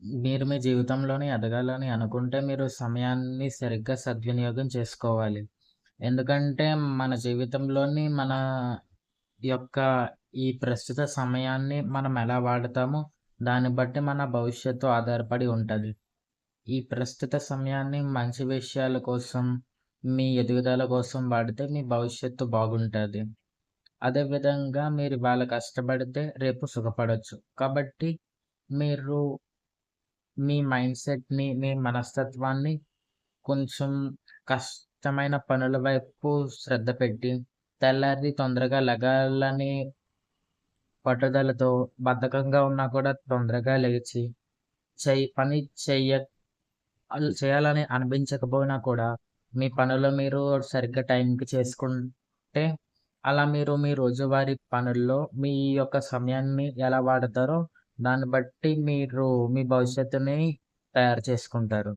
మీరు మీ జీవితంలోని ఎదగాలని అనుకుంటే మీరు సమయాన్ని సరిగ్గా సద్వినియోగం చేసుకోవాలి. ఎందుకంటే మన జీవితంలోని మన యొక్క ఈ ప్రస్తుత సమయాన్ని మనం ఎలా వాడతామో దాన్ని బట్టి మన భవిష్యత్తు ఆధారపడి ఉంటది. ఈ ప్రస్తుత సమయాన్ని మంచి విషయాల కోసం, మీ ఎదుగుదల కోసం వాడితే మీ భవిష్యత్తు బాగుంటది. అదే విధంగా మీరు ఇవాళ కష్టపడితే రేపు సుఖపడొచ్చు. కాబట్టి మీరు మీ మైండ్‌సెట్‌ని, మీ మనస్తత్వాన్ని కొంచెం కష్టమైన పనుల వైపు శ్రద్ధ పెట్టి, తెల్లారి తొందరగా లెగాలని పట్టుదలతో, బద్ధకంగా ఉన్నా కూడా తొందరగా లేచి, పని చెయ్య చేయాలని అనిపించకపోయినా కూడా, మీ పనులు మీరు సరిగ్గా టైంకి చేసుకుంటే, అలా మీరు మీ రోజువారీ పనుల్లో మీ యొక్క సమయాన్ని ఎలా వాడతారో, దాన్ని బట్టి మీరు మీ భవిష్యత్తుని తయారు చేసుకుంటారు.